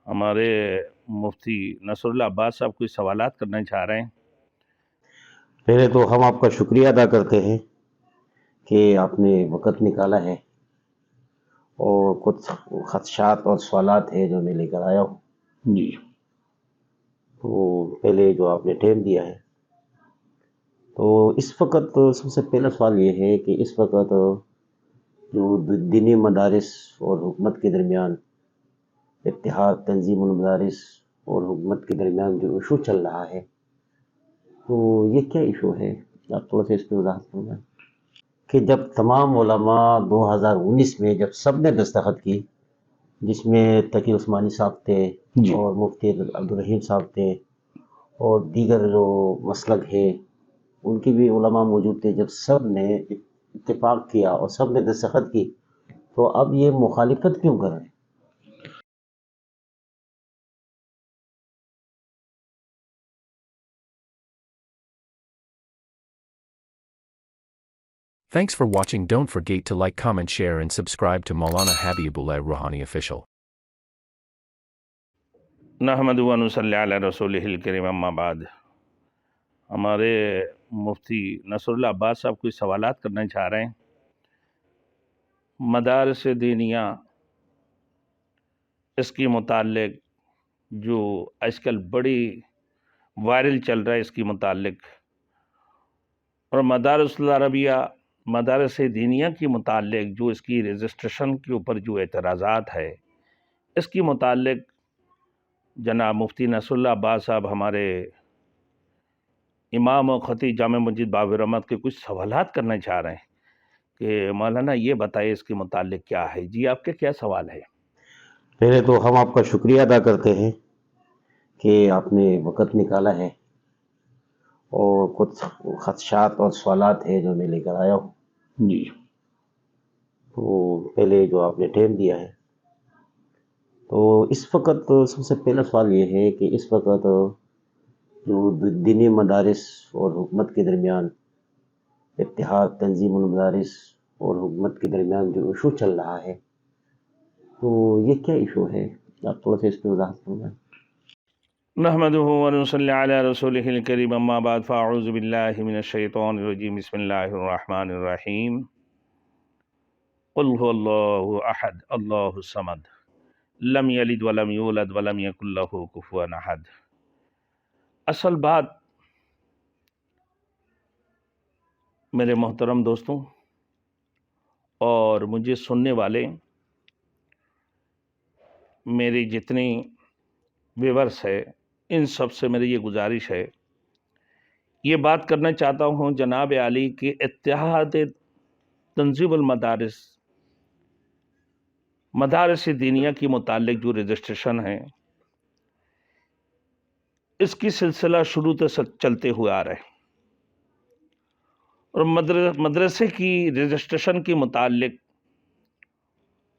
हमारे मुफ्ती नसरुल्लाह अब्बास साहब कोई सवालात करना चाह रहे हैं। पहले तो हम आपका शुक्रिया अदा करते हैं कि आपने वक़्त निकाला है और कुछ ख़दशात और सवालात हैं जो मैं लेकर आया हूँ। जी तो पहले जो आपने टाइम दिया है, तो इस वक़्त सबसे पहला सवाल ये है कि इस वक़्त जो दीनी मदारिस और हुकूमत के दरमियान इत्तेहाद तंजीमुल मदारिस और हुकूमत के दरमियान जो इशू चल रहा है, तो ये क्या इशू है? आप थोड़ा सा इस पे वज़ाहत फरमाएँ। कि जब तमाम उलमा 2019 में जब सब ने दस्तखत की, जिसमें तकी उस्मानी साहब थे जी और मुफ्ती अब्दुल रहीम साहब थे और दीगर जो मसलक है उनकी भी उलमा मौजूद थे, जब सब ने इत्तेफाक किया और सब ने दस्तखत की, तो अब ये मुखालिफत क्यों कर रहे हैं? Thanks for watching. Don't forget to like, comment, share and subscribe to Maulana Habibullah Rouhani Official. नहमदु व नुसल्ली अला रसूलिहिल करीम अम्मा बाद। हमारे मुफ्ती नसरुल्लाह अब्बास साहब कोई सवालात करना चाह रहे हैं। मदारिस दीनिया इसकी मुताल्लिक जो आजकल बड़ी वायरल चल रहा है इसकी मुताल्लिक, और मदारिसुल अरबिया मदारिस दीनिया की मुताल्लिक जो इसकी रजिस्ट्रेशन के ऊपर जो एतराज़ात है इसकी मुताल्लिक जनाब मुफ्ती नसरुल्लाह अब्बास साहब हमारे इमाम और खतीब जामे मस्जिद बाबर रहमत के कुछ सवालात करना चाह रहे हैं कि मौलाना ये बताइए इसके मुताल्लिक क्या है। जी आपके क्या सवाल है? पहले तो हम आपका शुक्रिया अदा करते हैं कि आपने वक़्त निकाला है और कुछ ख़दशात और सवालात हैं जो मैं लेकर आया हूँ। जी तो पहले जो आपने टाइम दिया है, तो इस वक़्त सबसे पहला सवाल ये है कि इस वक़्त जो दीनी मदारिस और हुकूमत के दरमियान इत्तेहाद तंजीमुल मदारिस और हुकूमत के दरमियान जो इशू चल रहा है, तो ये क्या इशू है? आप थोड़ा सा इस पे वज़ाहत फरमाएँ। नहमदुहु व नुसल्ली अला रसूलिहिल करीम अम्मा बाद फ़अऊज़ु बिल्लाहि मिनश शैतानिर रजीम बिस्मिल्लाहिर रहमानिर रहीम क़ुल हुवल्लाहु अहद अल्लाहुस समद लम यलिद व लम यूलद व लम यकुल लहू कुफुवन अहद। असल बात मेरे मोहतरम दोस्तों और मुझे सुनने वाले मेरी जितनी व्यूअर्स है, इन सब से मेरी ये गुजारिश है, ये बात करना चाहता हूँ जनाब आली कि इत्तेहाद तंजीमुल मदारिस मदारिस दीनिया की मुतालिक जो रजिस्ट्रेशन है इसकी सिलसिला शुरू से चलते हुए आ रहे हैं, और मदरसे की रजिस्ट्रेशन के मुतालिक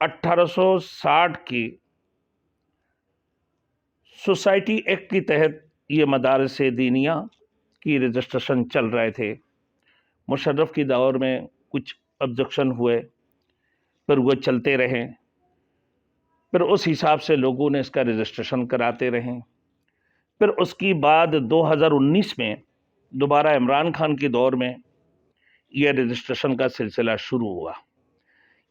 1860 की सोसाइटी एक्ट के तहत ये मदारिस दीनिया की रजिस्ट्रेशन चल रहे थे। मुशर्रफ की दौर में कुछ ऑब्जेक्शन हुए, फिर वो चलते रहे, फिर उस हिसाब से लोगों ने इसका रजिस्ट्रेशन कराते रहे। फिर उसकी बाद 2019 में दोबारा इमरान खान के दौर में यह रजिस्ट्रेशन का सिलसिला शुरू हुआ।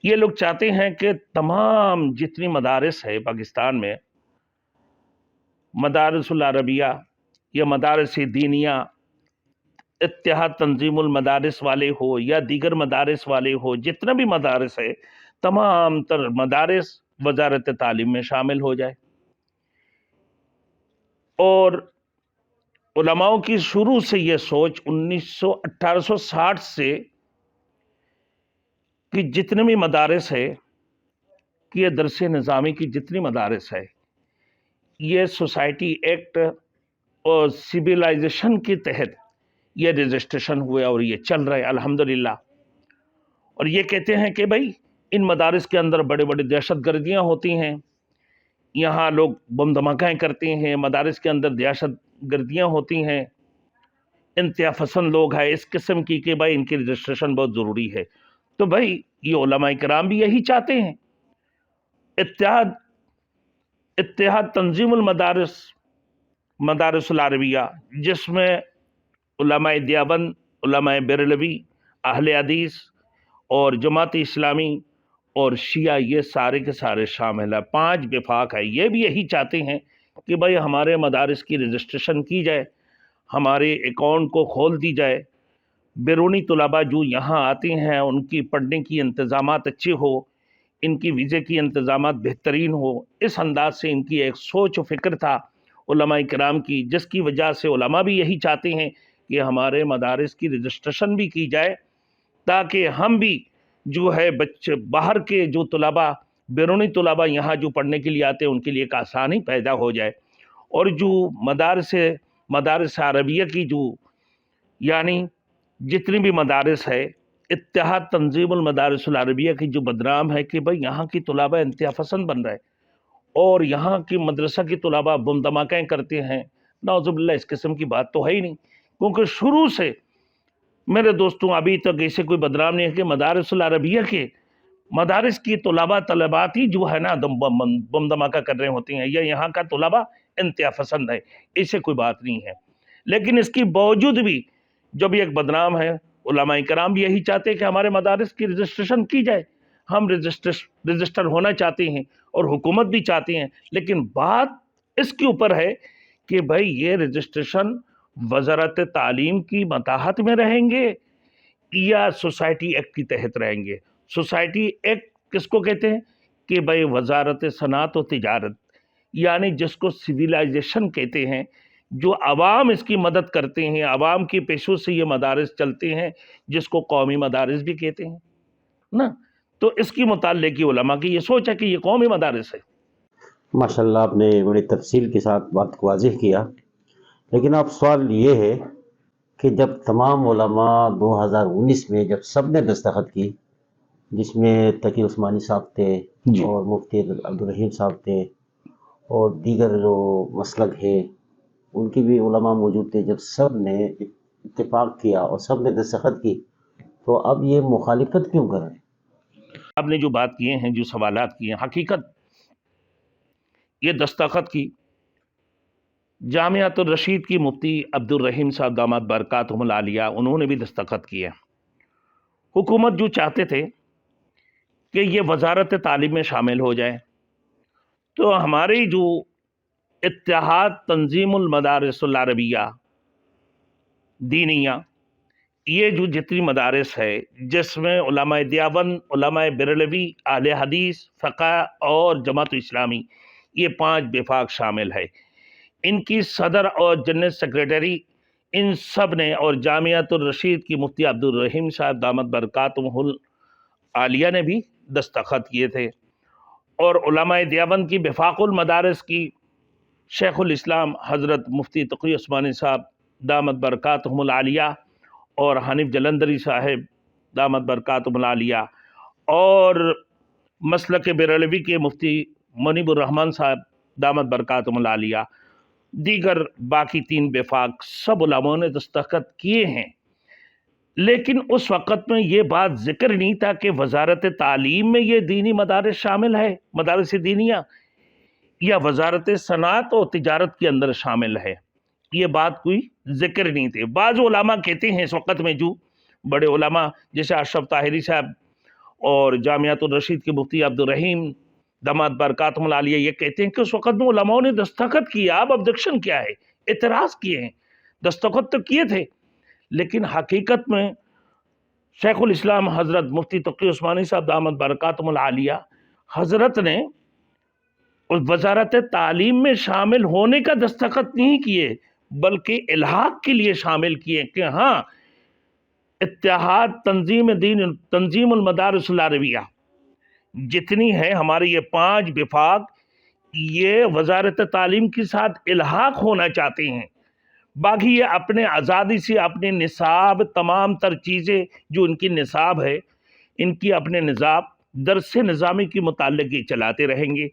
ये लोग चाहते हैं कि तमाम जितनी मदारिस है पाकिस्तान में, मदारिसुल अरबिया या मदारिस दीनिया, इत्तेहाद तंजीमुल मदारिस वाले हो या दीगर मदारिस वाले हो, जितना भी मदारिस है तमाम तर मदारिस वजारत तालीम में शामिल हो जाए। और उलमाओं की शुरू से यह सोच 1860 से कि जितने भी मदारिस है कि ये दरस निज़ामी की जितनी मदारिस है ये सोसाइटी एक्ट और सिविलाइजेशन के तहत ये रजिस्ट्रेशन हुए और ये चल रहे अल्हम्दुलिल्लाह। और ये कहते हैं कि भाई इन मदारिस के अंदर बड़े बड़े दहशत गर्दियाँ होती हैं, यहाँ लोग बम धमाकाएँ करते हैं, मदारिस के अंदर दहशत गर्दियाँ होती हैं, इंतहा पसंद लोग हैं, इस किस्म की कि भाई इनकी रजिस्ट्रेशन बहुत ज़रूरी है। तो भाई ये उलमा किराम भी यही चाहते हैं। इत्तेहाद इत्तेहाद तंजीमुल मदारिस अरबिया, जिसमें उलमाए देवबंद, उलमाए बरेलवी, अहले हदीस और जमात इस्लामी और शिया, ये सारे के सारे शामिल है। 5 विफाक है। ये भी यही चाहते हैं कि भाई हमारे मदारिस की रजिस्ट्रेशन की जाए, हमारे अकाउंट को खोल दी जाए, बैरूनी तलबा जो यहाँ आते हैं उनकी पढ़ने की इंतज़ामात अच्छे हो, इनकी वीज़े की इंतज़ामात बेहतरीन हो। इस अंदाज से इनकी एक सोच व फ़िक्र था उलमा किराम की, जिसकी वजह से उलमा भी यही चाहते हैं कि हमारे मदारिस की रजिस्ट्रेशन भी की जाए, ताकि हम भी जो है बच्चे बाहर के जो तलबा, बैरूनी तलबा यहाँ जो पढ़ने के लिए आते हैं उनके लिए एक आसानी पैदा हो जाए। और जो मदारिस अरबिया की जो यानी जितनी भी मदारिस है, इत्तेहाद तंजीमुल मदारिस अरबिया की जो बदनाम है कि भाई यहाँ की तलबा इंतहा पसंद बन रहा है और यहाँ की मदरसा की तलबा बम धमाके करते हैं। नाउज़ुबिल्लाह, इस किस्म की बात तो है ही नहीं, क्योंकि शुरू से मेरे दोस्तों अभी तक ऐसे कोई बदनाम नहीं है कि मदारिस अरबिया के मदारिस की तलबात ही जो है ना बम धमाका कर रहे होते हैं, या यहाँ का तलबा इंतहा पसंद है, ऐसे कोई बात नहीं है। लेकिन इसके बावजूद भी जो भी एक बदनाम है, उलमा किराम भी यही चाहते हैं कि हमारे मदारिस की रजिस्ट्रेशन की जाए, हम रजिस्टर होना चाहते हैं और हुकूमत भी चाहते हैं। लेकिन बात इसके ऊपर है कि भाई ये रजिस्ट्रेशन वज़ारत तालीम की मताहत में रहेंगे या सोसाइटी एक्ट के तहत रहेंगे। सोसाइटी एक्ट किसको कहते हैं कि भाई वज़ारत सनात व तिजारत, यानी जिसको सिविलाइजेशन कहते हैं, जो अवाम इसकी मदद करते हैं, अवाम की पेशों से ये मदारिस चलते हैं, जिसको कौमी मदारिस भी कहते हैं ना। तो इसकी मुताल्लिक़ की उलमा की ये सोच है कि ये कौमी मदारिस है। माशाल्लाह, आपने बड़ी तफसील के साथ बात को वाज़ेह किया। लेकिन अब सवाल ये है कि जब तमाम उलमा 2019 में जब सब ने दस्तखत की, जिसमें तकी उस्मानी साहब थे और मुफ्ती अब्दुल रहीम साहब थे और दीगर जो मसलक है उनकी भी उलमा मौजूद थे, जब सब ने इत्तेफाक किया और सब ने दस्तखत की, तो अब ये मुखालिफत क्यों कर रहे हैं? आपने जो बात किए हैं, जो सवालात किए हैं, हकीकत ये दस्तखत की जामियातुर रशीद की मुफ्ती अब्दुल रहीम साहब दामद बरकातहुमुल आलिया, उन्होंने भी दस्तखत किए। हुकूमत जो चाहते थे कि ये वज़ारत तालीम में शामिल हो जाए, तो हमारी जो इत्तेहाद तंजीमुल मदारिस अरबिया दीनिया, ये जो जितनी मदारिस है, जिसमें उलमाए देवबंद, उलमाए बरेलवी, अहले हदीस, फ़क़ह और जमात इस्लामी, ये 5 विफाक शामिल है। इनकी सदर और जनरल सेक्रेटरी इन सब ने और जामियातुर रशीद की मुफ्ती अब्दुल रहीम साहब दामद बरकातहुमुल आलिया ने भी दस्तखत किए थे। और उलमाए देवबंद की विफाकुल मदारिस की शेखुल इस्लाम हज़रत मुफ्ती तक़ी उस्मानी साहब दामद बरकातहुमुल आलिया और हनीफ जलंधरी साहब दामद बरकातहुमुल आलिया और मसलक बरेलवी के मुफ्ती मुनीबुर रहमान साहब दामद बरकातहुमुल आलिया, दीगर बाकी 3 विफाक सब उलमाओं ने दस्तखत किए हैं। लेकिन उस वक़्त में ये बात ज़िक्र नहीं था कि वज़ारत तालीम में ये दीनी मदारिस शामिल है, मदारिस दीनिया, या वज़ारत सनात और तिजारत के अंदर शामिल है। ये बात कोई ज़िक्र नहीं थी। बाज़ उलमा कहते हैं इस वक़्त में, जो बड़े उलमा जैसे अशरफ ताहिरी साहब और जामियातुर रशीद के मुफ्ती अब्दुल रहीम दामद बरकातहुमुल आलिया, ये कहते हैं कि उस वक़्त में उलमाओं ने दस्तखत किया। अब ऑब्जेक्शन क्या है, एतराज़ किए हैं, दस्तखत तो किए थे, लेकिन हकीकत में शेखुल इस्लाम हज़रत मुफ्ती तक़ी उस्मानी साहब दामद बरकातहुमुल आलिया हज़रत ने उस वज़ारत तालीम में शामिल होने का दस्तखत नहीं किए, बल्कि इल्हाक के लिए शामिल किए कि हाँ, इत्तेहाद तंजीमुल मदारिस अरबिया जितनी है हमारी, ये 5 विफाक, ये वज़ारत तालीम के साथ इल्हाक होना चाहते हैं। बाकी ये अपने आज़ादी से अपने निसाब, तमाम तर चीज़ें जो इनकी निसाब है, इनकी अपने निज़ाब दरस निज़ामी के मुताल्लिक़ ये चलाते रहेंगे।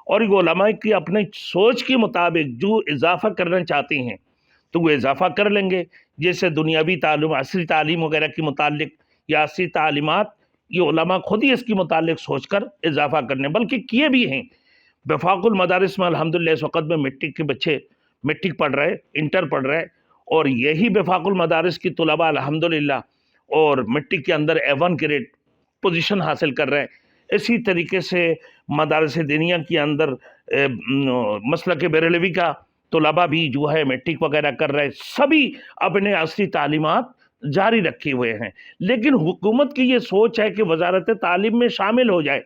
और ये उलमा की अपने सोच के मुताबिक जो इजाफ़ा करना चाहते हैं तो वो इजाफ़ा कर लेंगे, जैसे दुनियावी तालीम, असरी तालीम वगैरह के मुताल्लिक़ या असरी तालीमात, ये उलमा खुद ही इसके मुताल्लिक़ सोच कर इजाफ़ा करने, बल्कि किए भी हैं। वफाकुल मदारिस में अल्हम्दुलिल्लाह इस वक्त में मेट्रिक के बच्चे मेट्रिक पढ़ रहे, इंटर पढ़ रहे, और यही वफाकुल मदारिस की तुलबा अल्हम्दुलिल्लाह और मेट्रिक के अंदर A1 ग्रेड पोजीशन हासिल कर रहे हैं। इसी तरीके से मदारिस दीनिया के अंदर मसलक बरेलवी का तुलबा भी जो है मेट्रिक वगैरह कर रहे हैं। सभी अपने असली तालीमात जारी रखे हुए हैं, लेकिन हुकूमत की ये सोच है कि वजारत तालीम में शामिल हो जाए।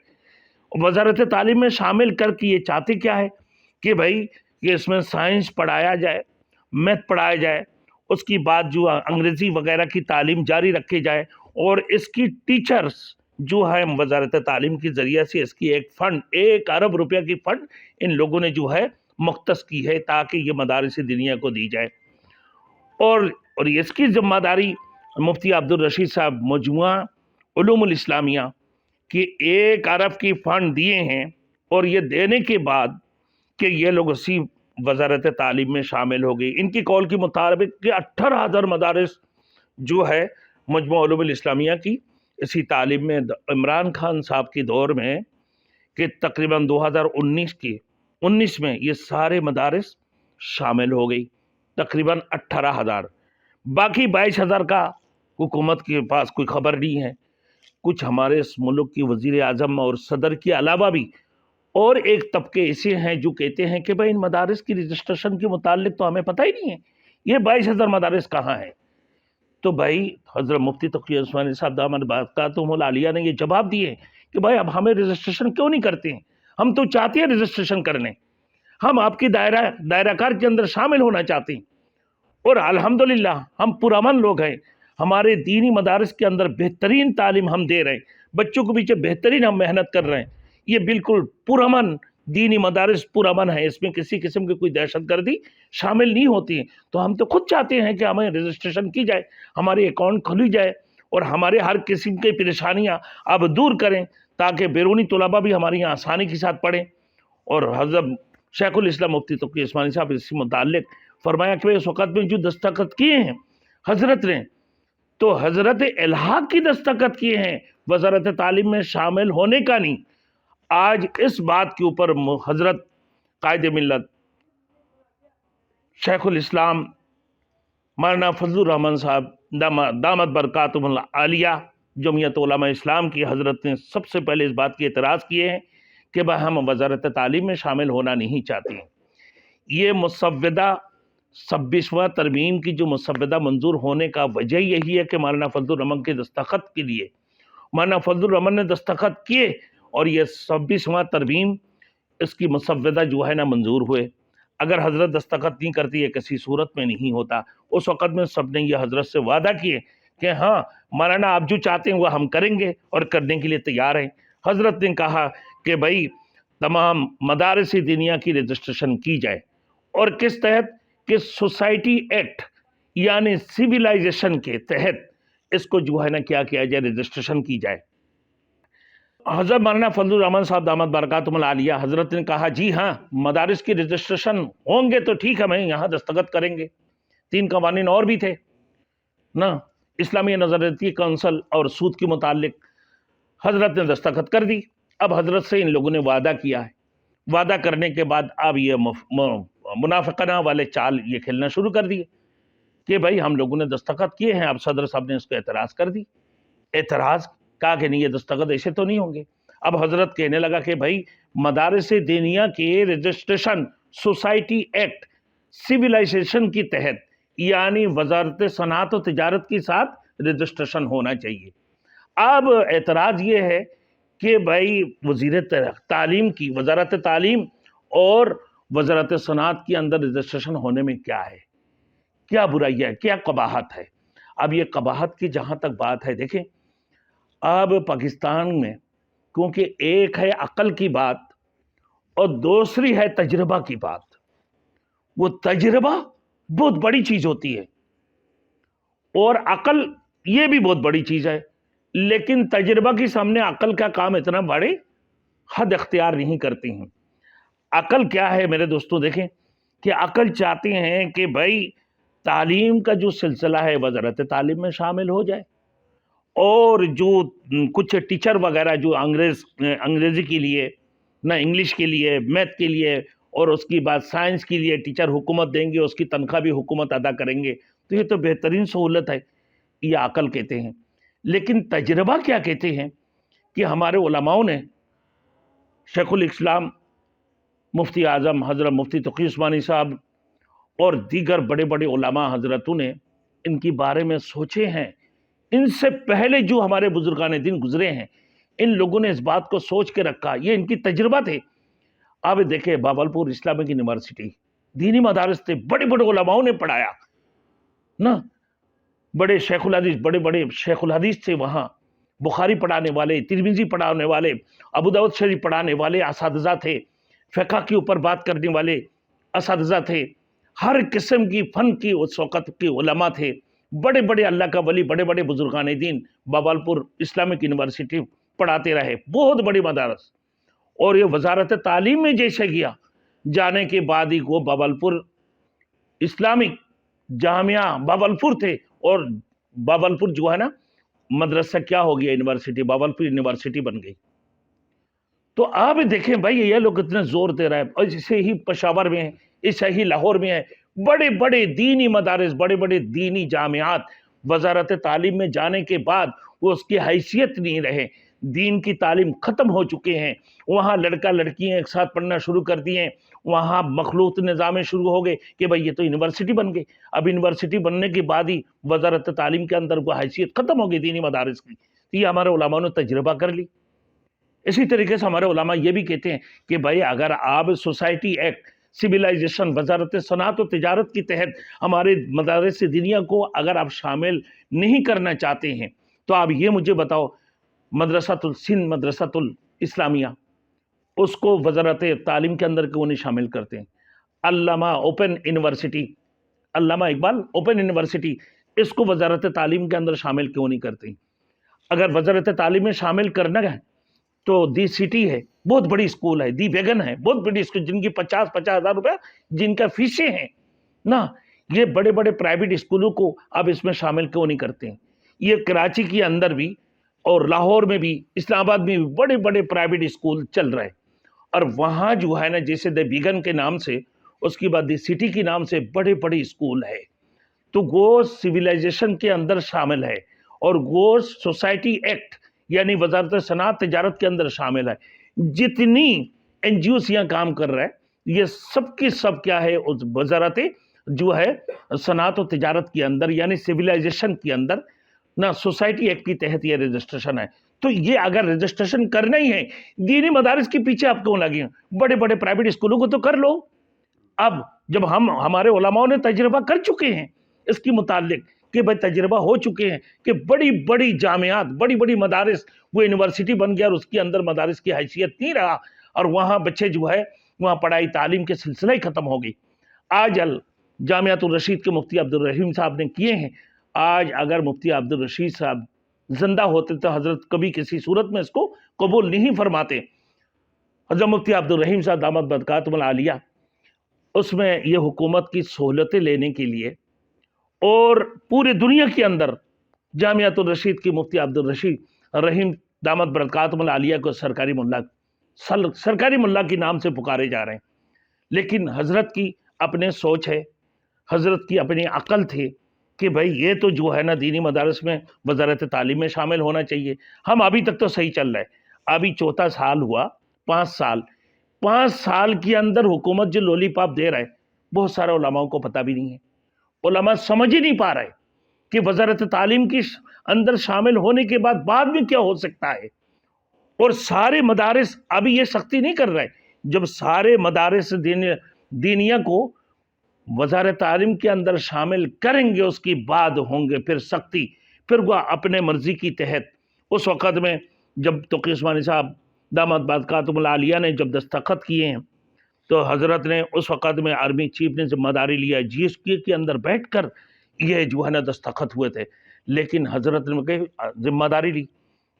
वजारत तालीम में शामिल करके ये चाहते क्या है कि भाई कि इसमें साइंस पढ़ाया जाए, मैथ पढ़ाया जाए, उसकी बाद जो अंग्रेज़ी वगैरह की तालीम जारी रखी जाए, और इसकी टीचर्स जो है वजारत तालीम के ज़रिए से इसकी एक फ़ंड 1 अरब रुपये की फ़ंड इन लोगों ने जो है मुख्तस की है ताकि ये मदारिस दुनिया को दी जाए। और इसकी ज़िम्मेदारी मुफ्ती अब्दुल रशीद साहब मजमुआ उलूमुल इस्लामिया कि 1 अरब की फ़ंड दिए हैं, और ये देने के बाद कि ये लोग इसी वजारत तालीम में शामिल हो गई। इनकी कौल के मुताबिक कि 18,000 मदारिस जो है मजमुआ उलूमुल इस्लामिया की इसी तालीम में इमरान खान साहब के दौर में कि तकरीबन 2019 में ये सारे मदारिस शामिल हो गई, तकरीबन 18,000। बाकी 22,000 का हुकूमत के पास कोई खबर नहीं है। कुछ हमारे इस मुल्क की वज़ीर आज़म और सदर के अलावा भी और एक तबके ऐसे हैं जो कहते हैं कि भाई इन मदारिस की रजिस्ट्रेशन के मुतालिक तो हमें पता ही नहीं है, ये 22,000 मदारिस कहाँ हैं। तो भाई हज़रत मुफ्ती तक़ी उस्मानी साहब दामद बरकातुहुल आलिया ने ये जवाब दिए कि भाई अब हमें रजिस्ट्रेशन क्यों नहीं करते हैं, हम तो चाहते हैं रजिस्ट्रेशन करने, हम आपकी दायराकार के अंदर शामिल होना चाहते हैं, और अल्हम्दुलिल्लाह हम पुरअमन लोग हैं, हमारे दीनी मदारिस के अंदर बेहतरीन तालीम हम दे रहे हैं, बच्चों के पीछे बेहतरीन हम मेहनत कर रहे हैं। ये बिल्कुल पुरअमन दीनी मदारिस पुरअमन है, इसमें किसी किस्म की कोई दहशतगर्दी शामिल नहीं होती है। तो हम तो खुद चाहते हैं कि हमें रजिस्ट्रेशन की जाए, हमारी अकाउंट खुली जाए, और हमारे हर किस्म की परेशानियाँ अब दूर करें ताकि बैरूनी तलबा भी हमारे यहाँ आसानी के साथ पढ़ें। और हज़रत शेखुल इस्लाम मुफ्ती तक़ी उस्मानी साहब इससे मुताल्लिक़ फरमाया कि इस वक़्त में जो दस्तखत किए हैं हज़रत ने, तो हज़रत इल्हाक़ की दस्तखत किए हैं, वज़ारत तालीम में शामिल होने का नहीं। आज इस बात के ऊपर हज़रत कायद मिल्लत शेखुल इस्लाम मौलाना फजलुर रहमान साहब दामद बरकातुहुल आलिया जमीयत उलमा इस्लाम की हज़रत ने सबसे पहले इस बात की एतराज़ किए हैं कि भाई हम वज़ारत तालीम में शामिल होना नहीं चाहते। ये मुसव्वदा 26वां तरमीम की जो मुसव्वदा मंजूर होने का वजह यही है कि मौलाना फजलुर रहमान के दस्तखत के लिए मौलाना फजलुर रहमान ने दस्तखत किए, और ये 26वां तरमीम इसकी मुसव्वदा जो है ना मंजूर हुए। अगर हज़रत दस्तखत नहीं करती है किसी सूरत में नहीं होता। उस वक़्त में सब ने ये हज़रत से वादा किए कि हाँ मौलाना आप जो चाहते हैं वो हम करेंगे और करने के लिए तैयार हैं। हज़रत ने कहा कि भाई तमाम मदारिस दुनिया की रजिस्ट्रेशन की जाए, और किस तहत कि सोसाइटी एक्ट यानी सिविलाइजेशन के तहत इसको जो है ना क्या किया जाए, रजिस्ट्रेशन की जाए। हज़रत मौलाना फजलुर रहमान साहब दामद बरकातुहुल आलिया हज़रत ने कहा जी हाँ मदारिस की रजिस्ट्रेशन होंगे तो ठीक है, मैं यहाँ दस्तखत करेंगे। 3 कवानीन और भी थे ना, इस्लामी नज़रियाती कौंसल और सूद के मुतालिक हज़रत ने दस्तखत कर दी। अब हज़रत से इन लोगों ने वादा किया है, वादा करने के बाद अब ये मुनाफिकाना वाले चाल ये खेलना शुरू कर दिए कि भाई हम लोगों ने दस्तखत किए हैं। अब सदर साहब ने इसको एतराज़ कर दी, एतराज़ कहा कि नहीं ये दस्तखत ऐसे तो नहीं होंगे। अब हज़रत कहने लगा कि भाई मदारिस दुनिया के रजिस्ट्रेशन सोसाइटी एक्ट सिविलाइजेशन के तहत यानी वजारत सनात और तिजारत के साथ रजिस्ट्रेशन होना चाहिए। अब एतराज़ ये है कि भाई वज़ीर तालीम की वजारत तालीम और वजारत सनात के अंदर रजिस्ट्रेशन होने में क्या है, क्या बुराई है, क्या कबाहत है। अब ये कबाहत की जहाँ तक बात है, देखें अब पाकिस्तान में क्योंकि एक है अक़ल की बात और दूसरी है तजर्बा की बात। वो तजर्बा बहुत बड़ी चीज़ होती है और अक़ल ये भी बहुत बड़ी चीज़ है, लेकिन तजर्बा के सामने अक़ल का काम इतना बड़े हद अख्तियार नहीं करती हैं। अक़ल क्या है मेरे दोस्तों, देखें कि अक़ल चाहते हैं कि भाई तालीम का जो सिलसिला है वज़ारत तालीम में शामिल हो जाए, और जो कुछ टीचर वगैरह जो अंग्रेज़ी के लिए ना इंग्लिश के लिए, मैथ के लिए और उसकी बाद साइंस के लिए टीचर हुकूमत देंगे, उसकी तनख्वाह भी हुकूमत अदा करेंगे। तो ये तो बेहतरीन सहूलत है, ये अकल कहते हैं। लेकिन तजर्बा क्या कहते हैं कि हमारे उलमाओं ने, शेखुल इस्लाम मुफ्ती आज़म हज़रत मुफ्ती तक़ी उस्मानी साहब और दीगर बड़े बड़े उलमा हजरतों ने इनके बारे में सोचे हैं। इनसे पहले जो हमारे बुजुर्गान दिन गुजरे हैं, इन लोगों ने इस बात को सोच के रखा, ये इनकी तजुर्बा थे। आप देखें, बावलपुर इस्लामिक यूनिवर्सिटी, दीनी मदारस थे, बड़े बड़े उलमाओं ने पढ़ाया ना, बड़े शेखुल हदीस, बड़े बड़े शेखुल हदीस थे वहाँ, बुखारी पढ़ाने वाले, तिरमिजी पढ़ाने वाले, अबू दाऊद शरीफ पढ़ाने वाले असातिज़ा थे, फ़िक़्ह के ऊपर बात करने वाले असातिज़ा थे, हर किस्म की फ़न की उस वक़्त के उलमा थे, बड़े बड़े अल्लाह का वली, बड़े बड़े बुजुर्गान दीन बावलपुर इस्लामिक यूनिवर्सिटी पढ़ाते रहे, बहुत बड़ी मदारस। और ये वजारत तालीम में जैसे गया, जाने के बाद ही वो बावलपुर इस्लामिक जामिया बावलपुर थे, और बावलपुर जो है ना मदरसा क्या हो गया, यूनिवर्सिटी, बावलपुर यूनिवर्सिटी बन गई। तो आप देखें भाई, ये लोग कितने जोर दे रहे हैं। और इसे ही पेशावर में है, इसे ही लाहौर में है, बड़े बड़े दीनी मदारिस, बड़े बड़े दीनी जामियात वजारत तालीम में जाने के बाद वो उसकी हैसियत नहीं रहे, दीन की तालीम ख़त्म हो चुके हैं। वहाँ लड़का लड़कियाँ एक साथ पढ़ना शुरू कर दिए, वहाँ मखलूत निज़ामें शुरू हो गए कि भाई ये तो यूनिवर्सिटी बन गई। अब यूनिवर्सिटी बनने के बाद ही वजारत तालीम के अंदर वो हैसियत ख़त्म हो गई दीनी मदारिस की। तो ये हमारे उलमाओं ने तजर्बा कर ली। इसी तरीके से हमारे उलमा ये भी कहते हैं कि भाई अगर आप सोसाइटी एक्ट, सिविलाइजेशन, वजारत सनात और तिजारत के तहत हमारे मदारिस दीनिया को अगर आप शामिल नहीं करना चाहते हैं, तो आप ये मुझे बताओ, मदरसातुल सिंध, मदरसातुल इस्लामिया, उसको वजारत तालीम के अंदर क्यों नहीं शामिल करते हैं? अल्लामा ओपन यूनिवर्सिटी, अल्लामा इकबाल ओपन यूनिवर्सिटी, इसको वजारत तालीम के अंदर शामिल क्यों नहीं करते? अगर वजारत तालीम में शामिल करना है तो दी सिटी है, बहुत बड़ी स्कूल है, दी वेगन है, बहुत बड़ी स्कूल, जिनकी 50-50 हज़ार रुपया जिनका फीसें हैं ना, ये बड़े बड़े प्राइवेट स्कूलों को आप इसमें शामिल क्यों नहीं करते हैं? ये कराची के अंदर भी और लाहौर में भी, इस्लामाबाद में भी बड़े बड़े प्राइवेट स्कूल चल रहे हैं, और वहाँ जो है ना, जैसे द बीगन के नाम से, उसके बाद दी सिटी के नाम से बड़े बड़े स्कूल है। तो वो सिविलाइजेशन के अंदर शामिल है, और वो सोसाइटी एक्ट यानी वजारत सनात तिजारत के अंदर शामिल है। जितनी NGOs यहाँ काम कर रहा है, ये सब की सब क्या है, उस वजारत जो है सनात और तिजारत के अंदर यानी सिविलाइजेशन के अंदर ना, सोसाइटी एक्ट के तहत ये रजिस्ट्रेशन है। तो ये अगर रजिस्ट्रेशन करना ही है, दीनी मदारिस के पीछे आप क्यों लगे? बड़े बड़े प्राइवेट स्कूलों को तो कर लो। अब जब हमारे उलमाओं ने तजर्बा कर चुके हैं इसके मुतालिक, कि भाई तजर्बा हो चुके हैं कि बड़ी बड़ी जामियात, बड़ी बड़ी मदारिस वो यूनिवर्सिटी बन गया, और उसके अंदर मदारिस की हैसियत नहीं रहा, और वहाँ बच्चे जो है वहाँ पढ़ाई तालीम के सिलसिला ही ख़त्म हो गई। आज जामियातुर रशीद के मुफ्ती अब्दुल रहीम साहब ने किए हैं। आज अगर मुफ्ती अब्दुल रशीद साहब जिंदा होते तो हज़रत कभी किसी सूरत में इसको कबूल नहीं फरमाते। हज़रत मुफ्ती अब्दुल रहीम साहब दामत बरकातुहुल आलिया, उसमें ये हुकूमत की सहूलतें लेने के लिए और पूरे दुनिया के अंदर जामियातुर रशीद की मुफ्ती अब्दुल रशीद रहीम दामत बरकातुहुल आलिया को सरकारी मुल्ला के नाम से पुकारे जा रहे हैं। लेकिन हज़रत की अपने सोच है, हज़रत की अपनी अकल थे कि भाई ये तो जो है ना दीनी मदारस में वजारत तालीम में शामिल होना चाहिए। हम अभी तक तो सही चल रहा है, अभी चौथा साल हुआ, 5 साल के अंदर हुकूमत जो लॉलीपॉप दे रहा है, बहुत सारे उलमाओं को पता भी नहीं है। उलमा समझ ही नहीं पा रहे कि वजारत तालीम की अंदर शामिल होने के बाद में क्या हो सकता है। और सारे मदारिस अभी ये सख्ती नहीं कर रहे। जब सारे मदारिस दीनिया को वजारत तालीम के अंदर शामिल करेंगे, उसके बाद होंगे फिर सख्ती, फिर वह अपने मर्जी की तहत। उस वक़्त में जब तक़ी उस्मानी साहब दामत बरकातुहुल आलिया ने जब दस्तखत किए हैं, तो हज़रत ने उस वक़्त में आर्मी चीफ ने जिम्मेदारी लिया, GSK के अंदर बैठकर ये जो है ना दस्तखत हुए थे। लेकिन हज़रत ने जिम्मेदारी ली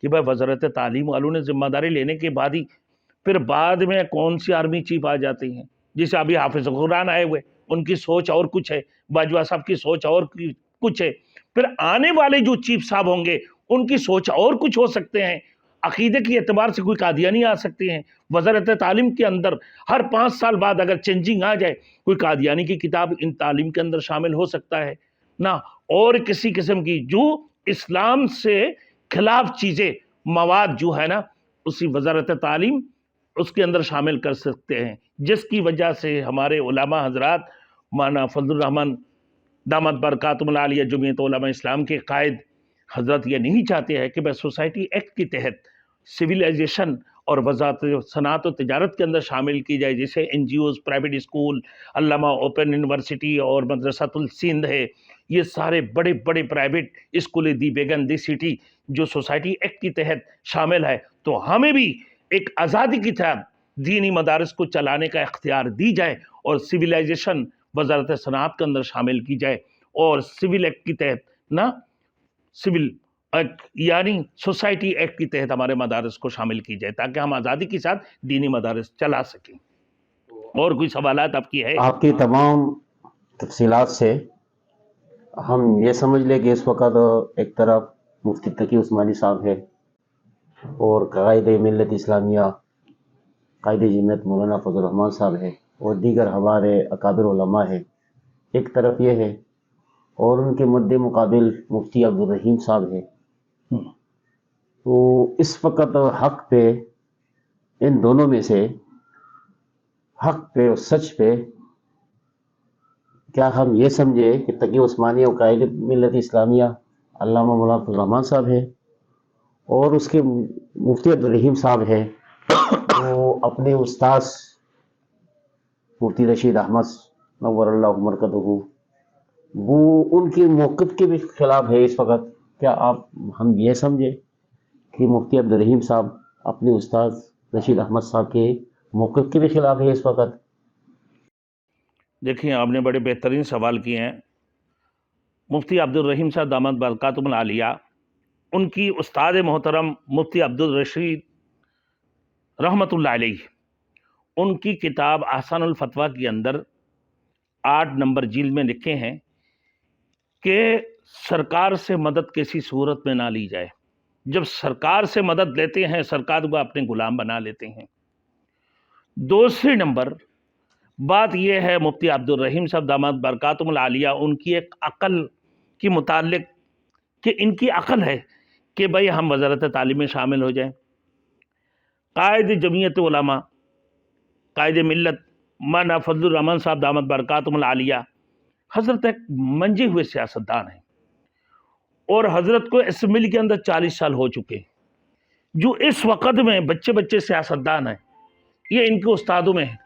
कि भाई वज़ारत तालीम वालों ने जिम्मेदारी लेने के बाद ही फिर बाद में कौन सी आर्मी चीफ आ जाती हैं। जैसे अभी हाफिज़ कुरान आए हुए, उनकी सोच और कुछ है, बाजवा साहब की सोच और कुछ है, फिर आने वाले जो चीफ साहब होंगे उनकी सोच और कुछ हो सकते हैं। عقیدے کے اعتبار سے کوئی قادیانی آ سکتے ہیں؟ وزارت تعلیم کے اندر ہر 5 سال بعد اگر چینجنگ آ جائے کوئی قادیانی کی کتاب ان تعلیم کے اندر شامل ہو سکتا ہے نہ، اور کسی قسم کی جو اسلام سے خلاف چیزیں مواد جو ہے نا اسی وزارت تعلیم اس کے اندر شامل کر سکتے ہیں، جس کی وجہ سے ہمارے علماء حضرات مولانا فضل الرحمن دامت برکاتہم العالیہ جمعیت علماء اسلام کے قائد حضرت یہ نہیں چاہتے ہیں کہ بس سوسائٹی ایکٹ کے تحت سویلائزیشن اور وزارت صنعت و تجارت کے اندر شامل کی جائے، جیسے N G Os, private school, Allama open university اور مدرسۃ السندھ ہے، یہ سارے بڑے بڑے پرائیویٹ اسکول دی بیگن دی سٹی جو سوسائٹی ایکٹ کے تحت شامل ہے، تو ہمیں بھی ایک آزادی کی تحت دینی مدارس کو چلانے کا اختیار دی جائے اور سویلائزیشن وزارت صنعت کے اندر شامل کی جائے، اور سول ایکٹ کے تحت نہ سول ایکٹ یعنی سوسائٹی ایکٹ کے تحت ہمارے مدارس کو شامل کی جائے تاکہ ہم آزادی کے ساتھ دینی مدارس چلا سکیں۔ اور کوئی سوالات آپ کی ہے؟ آپ کی تمام تفصیلات سے ہم یہ سمجھ لیں کہ اس وقت ایک طرف مفتی تقی عثمانی صاحب ہے اور قائد ملت اسلامیہ قائد جمعیت مولانا فضل الرحمن صاحب ہے اور دیگر ہمارے اکابر علماء ہیں، ایک طرف یہ ہے، اور ان کے مد مقابل مفتی عبد الرحیم صاحب ہے۔ تو اس وقت حق پہ ان دونوں میں سے حق پہ اور سچ پہ کیا ہم یہ سمجھے کہ تقی عثمانی اور قائد ملت اسلامیہ علامہ مولانا فضل الرحمن صاحب ہے اور اس کے مفتی عبد الرحیم صاحب ہے وہ اپنے استاذ مفتی رشید احمد نور اللہ مرکزہ وہ ان کے موقف کے بھی خلاف ہے اس وقت؟ کیا ہم یہ سمجھے کہ مفتی عبد الرحیم صاحب اپنے استاذ رشید احمد صاحب کے موقف کے بھی خلاف ہے اس وقت؟ دیکھیں آپ نے بڑے بہترین سوال کیے ہیں۔ مفتی عبد الرحیم صاحب دامت برکاتہم العالیہ، ان کی استاد محترم مفتی عبد الرشید رحمۃ اللہ علیہ، ان کی کتاب احسان الفتویٰ کے اندر 8 نمبر جلد میں لکھے ہیں کہ سرکار سے مدد کسی صورت میں نہ لی جائے۔ جب سرکار سے مدد لیتے ہیں سرکار کو اپنے غلام بنا لیتے ہیں۔ دوسری نمبر بات یہ ہے مفتی عبد الرحیم صاحب دامت برکاتہم العالیہ، ان کی ایک عقل کی متعلق کہ ان کی عقل ہے کہ بھئی ہم وزارت تعلیم میں شامل ہو جائیں۔ قائد جمعیت علماء قائد ملت مولانا فضل الرحمن صاحب دامت برکاتہم العالیہ حضرت ایک منجے ہوئے سیاستدان ہیں، اور حضرت کو اسمبلی کے اندر 40 سال ہو چکے، جو اس وقت میں بچے سیاستدان ہیں یہ ان کے استادوں میں ہیں۔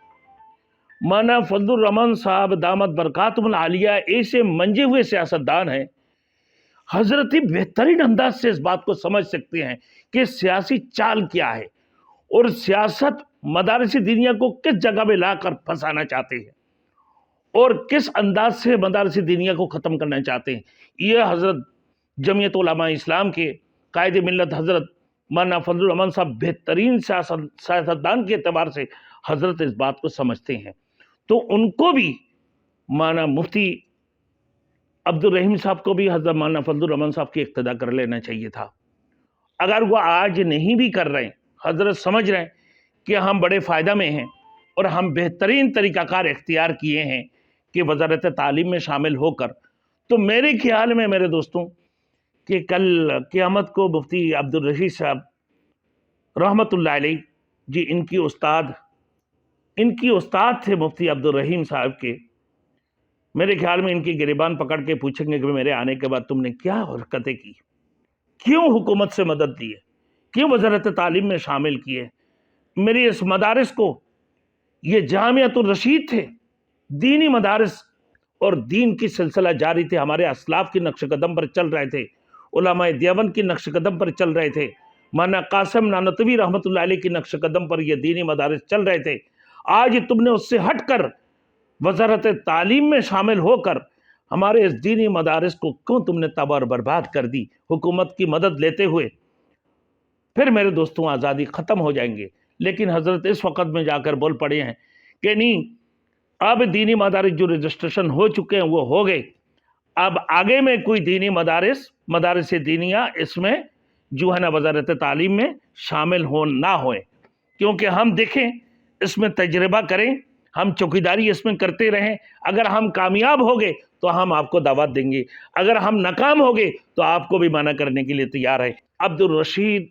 مولانا فضل الرحمن صاحب دامت برکاتہم العالیہ ایسے منجے ہوئے سیاستدان ہیں، حضرت بہترین انداز سے اس بات کو سمجھ سکتے ہیں کہ سیاسی چال کیا ہے اور سیاست مدارس دینیہ کو کس جگہ میں لا کر پھنسانا چاہتے ہیں اور کس انداز سے مدارس دینیہ کو ختم کرنا چاہتے ہیں۔ یہ حضرت جمعیت علماء اسلام کے قائد ملت حضرت مولانا فضل الرحمن صاحب بہترین سیاستدان کے اعتبار سے حضرت اس بات کو سمجھتے ہیں، تو ان کو بھی مولانا مفتی عبد الرحیم صاحب کو بھی حضرت مولانا فضل الرحمن صاحب کی اقتداء کر لینا چاہیے تھا۔ اگر وہ آج نہیں بھی کر رہے ہیں، حضرت سمجھ رہے ہیں کہ ہم بڑے فائدہ میں ہیں اور ہم بہترین طریقہ کار اختیار کیے ہیں کہ وزارت تعلیم میں شامل ہو کر، تو میرے خیال میں میرے دوستوں کہ کل قیامت کو مفتی عبد الرشید صاحب رحمۃ اللہ علیہ جی ان کی استاد تھے مفتی عبد الرحیم صاحب کے، میرے خیال میں ان کی گریبان پکڑ کے پوچھیں گے کہ میرے آنے کے بعد تم نے کیا حرکتیں کی، کیوں حکومت سے مدد لی ہے، کیوں وزارت تعلیم میں شامل کیے، میری اس مدارس کو، یہ جامعۃ الرشید تھے، دینی مدارس اور دین کی سلسلہ جاری تھے، ہمارے اسلاف کے نقش قدم پر چل رہے تھے، علماء دیوبند کی نقش قدم پر چل رہے تھے، مولانا قاسم نانوتوی رحمۃ اللہ علیہ کی نقش قدم پر یہ دینی مدارس چل رہے تھے۔ آج تم نے اس سے ہٹ کر وزارت تعلیم میں شامل ہو کر ہمارے اس دینی مدارس کو کیوں تم نے تباہ اور برباد کر دی حکومت کی مدد لیتے ہوئے؟ پھر میرے دوستوں آزادی ختم ہو جائیں گے، لیکن حضرت اس وقت میں جا کر بول پڑے ہیں کہ نہیں، اب دینی مدارس جو رجسٹریشن ہو چکے ہیں وہ ہو گئے، اب آگے میں کوئی دینی مدارس دینیہ اس میں جو ہے نا वजारत تعلیم میں شامل ہو نہ ہوئیں، کیونکہ ہم دیکھیں اس میں تجربہ کریں، ہم چوکیداری اس میں کرتے رہیں، اگر ہم کامیاب ہو گئے تو ہم آپ کو دعوت دیں گے، اگر ہم ناکام ہو گئے تو آپ کو بھی منع کرنے کے لیے تیار ہے۔ عبدالرشید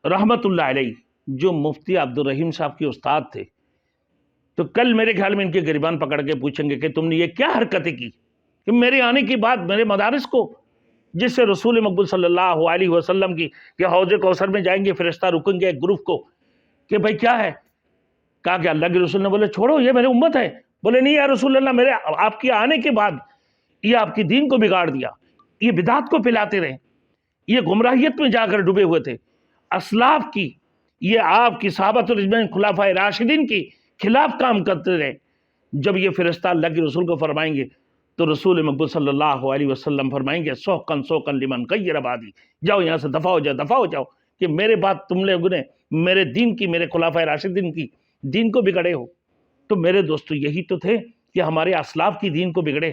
رحمت اللہ علیہ جو مفتی عبدالرحیم صاحب کے استاد تھے، تو کل میرے خیال میں ان کے گریبان پکڑ کے پوچھیں گے کہ تم نے یہ کیا حرکتیں کی کہ میرے آنے کے بعد میرے مدارس کو، جس سے رسول مقبول صلی اللہ علیہ وسلم کی کہ حوض کوثر میں جائیں گے فرشتہ رکیں گے ایک گروپ کو کہ بھائی کیا ہے، کہا کہ اللہ کے رسول نے بولے چھوڑو یہ میری امت ہے، بولے نہیں یا رسول اللہ میرے آپ کے آنے کے بعد یہ آپ کی دین کو بگاڑ دیا، یہ بدعت کو پھیلاتے رہے، یہ گمراہیت میں جا کر ڈوبے ہوئے تھے، اسلاف کی یہ آپ کی صحابۃ الاجمعین خلفائے راشدین کی خلاف کام کرتے رہے۔ جب یہ فرشتہ اللہ کے رسول کو فرمائیں گے تو رسول مقبول صلی اللہ علیہ وسلم فرمائیں گے سوقن سوقن لمن غیر بعدی، جاؤ یہاں سے دفع ہو جاؤ کہ میرے بعد تم لوگوں نے میرے دین کی، میرے خلفائے راشدین کی دین کو بگڑے ہو۔ تو میرے دوستو یہی تو تھے کہ ہمارے اسلاف کی دین کو بگڑے،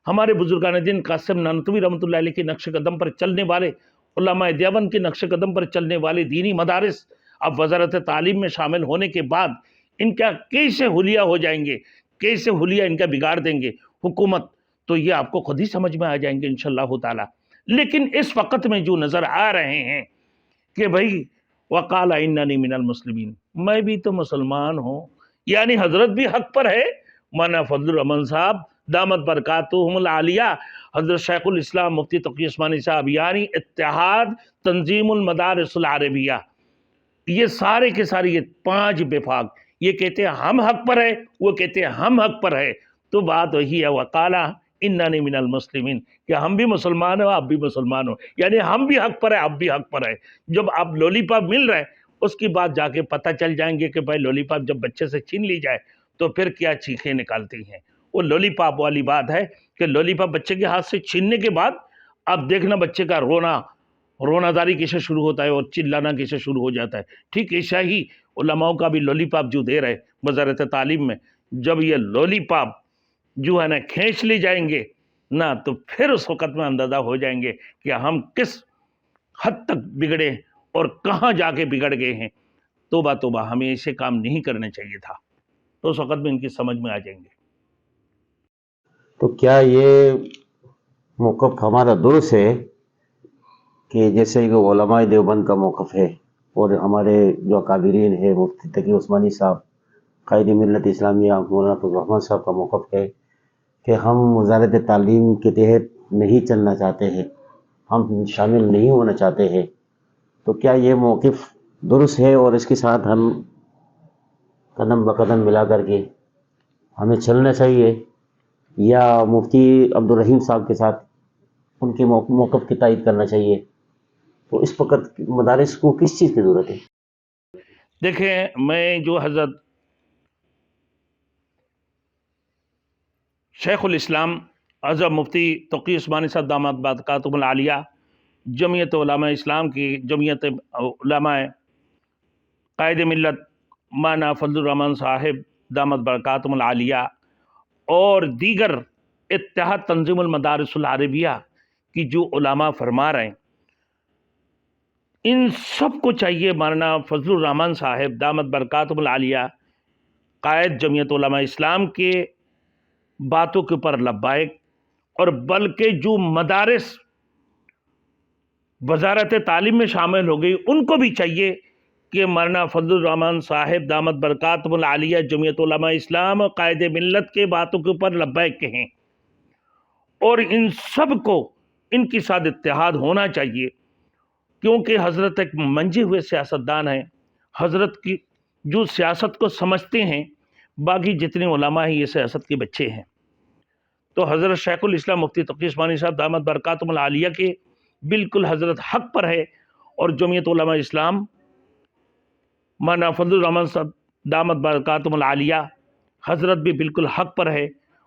ہمارے بزرگان دین قاسم نانوتوی رحمۃ اللہ علیہ کے نقش قدم پر چلنے والے، علماء دیوبند کے نقش قدم پر چلنے والے دینی مدارس اب وزارت تعلیم میں شامل ہونے کے بعد ان کا کیسے حلیہ ہو جائیں گے، کیسے حلیہ ان کا بگاڑ دیں گے حکومت، تو یہ آپ کو خود ہی سمجھ میں آ جائیں گے انشاءاللہ تعالی۔ لیکن اس وقت میں جو نظر آ رہے ہیں کہ بھئی وقال اننی من المسلمین، میں بھی تو مسلمان ہوں، یعنی حضرت بھی حق پر ہے، مولانا فضل الرحمن صاحب دامت برکاتہم العالیہ، حضرت شیخ الاسلام مفتی تقی عثمانی صاحب، یعنی اتحاد تنظیم المدارس العربیہ، یہ سارے کے سارے یہ 5 وفاق یہ کہتے ہیں ہم حق پر ہے، وہ کہتے ہیں ہم حق پر ہے، تو بات وہی ہے وقالا اننی من المسلمین کہ ہم بھی مسلمان ہو آپ بھی مسلمان ہو، یعنی ہم بھی حق پر ہے آپ بھی حق پر ہے۔ جب آپ لولی پاپ مل رہے اس کی بات جا کے پتہ چل جائیں گے کہ بھائی لولی پاپ جب بچے سے چھین لی جائے تو پھر کیا چیخیں نکالتی ہیں۔ وہ لولی پاپ والی بات ہے کہ لولی پاپ بچے کے ہاتھ سے چھیننے کے بعد اب دیکھنا بچے کا رونا داری کیسے شروع ہوتا ہے اور چلانا کیسے شروع ہو جاتا ہے۔ ٹھیک ایسا ہی علماء کا بھی لولی پاپ جو دے رہے وزارت تعلیم میں، جب یہ لولی پاپ جو ہے نا کھینچ لی جائیں گے نا تو پھر اس وقت میں اندازہ ہو جائیں گے کہ ہم کس حد تک بگڑے اور کہاں جا کے بگڑ گئے ہیں۔ توبہ توبہ، ہمیں ایسے کام نہیں کرنے چاہیے تھا، تو اس وقت میں ان کی سمجھ میں آ جائیں گے۔ تو کیا یہ موقف ہمارا درست ہے کہ جیسے کہ علماء دیوبند کا موقف ہے اور ہمارے جو اکابرین ہیں مفتی تقی عثمانی صاحب، قائد ملت اسلامیہ مولانا فضل الرحمن صاحب کا موقف ہے کہ ہم وزارت تعلیم کے تحت نہیں چلنا چاہتے ہیں، ہم شامل نہیں ہونا چاہتے ہیں، تو کیا یہ موقف درست ہے اور اس کے ساتھ ہم قدم بقدم ملا کر کے ہمیں چلنا چاہیے، یا مفتی عبدالرحیم صاحب کے ساتھ ان کے موقف کی تائید کرنا چاہیے؟ تو اس وقت مدارس کو کس چیز کی ضرورت ہے؟ دیکھیں میں جو حضرت شیخ الاسلام حضرت مفتی تقی عثمانی صاحب دامت برکاتہم العالیہ، جمعیت علماء اسلام کی جمعیت علماء قائد ملت مولانا فضل الرحمن صاحب دامت برکاتہم العالیہ اور دیگر اتحاد تنظیم المدارس العربیہ کی جو علماء فرما رہے ہیں، ان سب کو چاہیے مولانا فضل الرحمن صاحب دامت برکاتہم العالیہ قائد جمعیت علماء اسلام کے باتوں کے اوپر لبیک، اور بلکہ جو مدارس وزارت تعلیم میں شامل ہو گئی ان کو بھی چاہیے کہ مولانا فضل الرحمن صاحب دامت برکاتہم العالیہ جمعیت علماء اسلام اور قائد ملت کے باتوں کے اوپر لبیک کہیں، اور ان سب کو ان کے ساتھ اتحاد ہونا چاہیے، کیونکہ حضرت ایک منجے ہوئے سیاستدان ہیں، حضرت کی جو سیاست کو سمجھتے ہیں، باقی جتنے علماء ہیں یہ سیاست کے بچے ہیں۔ تو حضرت شیخ الاسلام مفتی تقی عثمانی صاحب دامت برکاتہم العالیہ کے بالکل حضرت حق پر ہے، اور جمعیت علماء اسلام مولانا فضل الرحمن صاحب دامت برکاتہم العالیہ حضرت بھی بالکل حق پر ہے،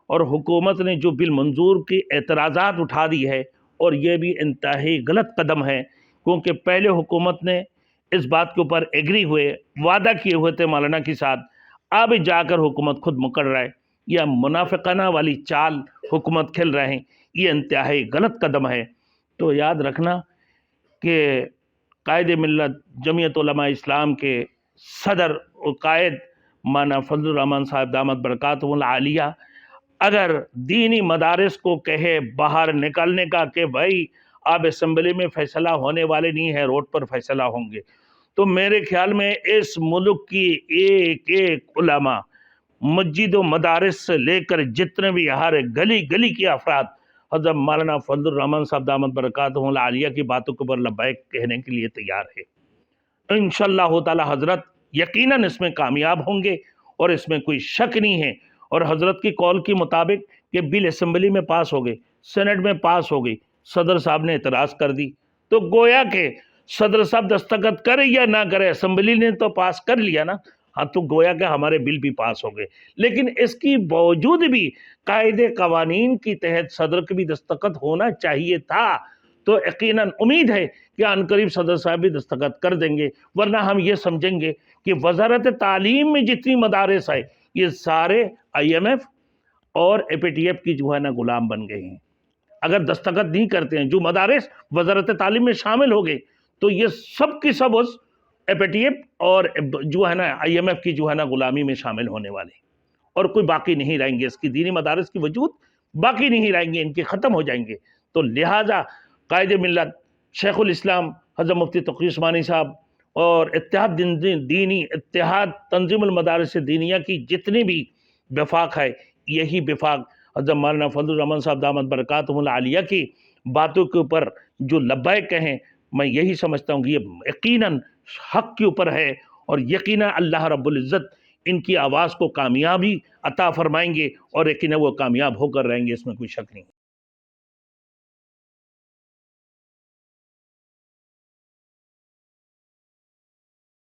اور حکومت نے جو بل منظور کی اعتراضات اٹھا دی ہے، اور یہ بھی انتہائی غلط قدم ہے، کیونکہ پہلے حکومت نے اس بات کے اوپر ایگری ہوئے، وعدہ کیے ہوئے تھے مولانا کے ساتھ، اب جا کر حکومت خود مکر رہا ہے، یا منافقانہ والی چال حکومت کھیل رہے ہیں، یہ انتہائی غلط قدم ہے۔ تو یاد رکھنا کہ قائد ملت جمعیت علماء اسلام کے صدر و قائد مولانا فضل الرحمان صاحب دامت برکاتہ العالیہ اگر دینی مدارس کو کہے باہر نکلنے کا کہ بھائی اب اسمبلی میں فیصلہ ہونے والے نہیں ہے، روڈ پر فیصلہ ہوں گے، تو میرے خیال میں اس ملک کی ایک ایک علماء، مسجد و مدارس سے لے کر جتنے بھی ہر گلی گلی کے افراد حضرت مولانا فضل الرحمان صاحب دامت برکاتہ العالیہ کی باتوں کے اوپر لبیک کہنے کے لیے تیار ہے۔ انشاءاللہ تعالی حضرت یقیناً اس میں کامیاب ہوں گے اور اس میں کوئی شک نہیں ہے، اور حضرت کی قول کے مطابق کہ بل اسمبلی میں پاس ہو گئی، سینٹ میں پاس ہو گئی، صدر صاحب نے اعتراض کر دی، تو گویا کہ صدر صاحب دستخط کرے یا نہ کرے، اسمبلی نے تو پاس کر لیا نا، ہاں تو گویا کہ ہمارے بل بھی پاس ہو گئے۔ لیکن اس کی باوجود بھی قاعدے قوانین کی تحت صدر کے بھی دستخط ہونا چاہیے تھا، تو یقیناً امید ہے کہ عنقریب صدر صاحب بھی دستخط کر دیں گے، ورنہ ہم یہ سمجھیں گے کہ وزارت تعلیم میں جتنی مدارس ہے یہ سارے IMF اور APTF کی جو ہے نا غلام بن گئے ہیں۔ اگر دستخط نہیں کرتے ہیں جو مدارس وزارت تعلیم میں شامل ہو گئے تو یہ سب کی سب اس APTF اور جو ہے نا IMF کی جو ہے نا غلامی میں شامل ہونے والے ہیں، اور کوئی باقی نہیں رہیں گے، اس کی دینی مدارس کی وجود باقی نہیں رہیں گے، ان کے ختم ہو جائیں گے۔ تو لہٰذا قائد ملت شیخ الاسلام حضرت مفتی تقی عثمانی صاحب اور اتحاد دینی اتحاد تنظیم المدارس دینیہ کی جتنی بھی وفاق ہے، یہی وفاق حضرت مولانا فضل الرحمان صاحب دامت برکاتہ العالیہ کی باتوں کے اوپر جو لبیک کہیں، میں یہی سمجھتا ہوں کہ یہ یقیناً حق کے اوپر ہے، اور یقیناً اللہ رب العزت ان کی آواز کو کامیابی عطا فرمائیں گے، اور یقیناً وہ کامیاب ہو کر رہیں گے، اس میں کوئی شک نہیں۔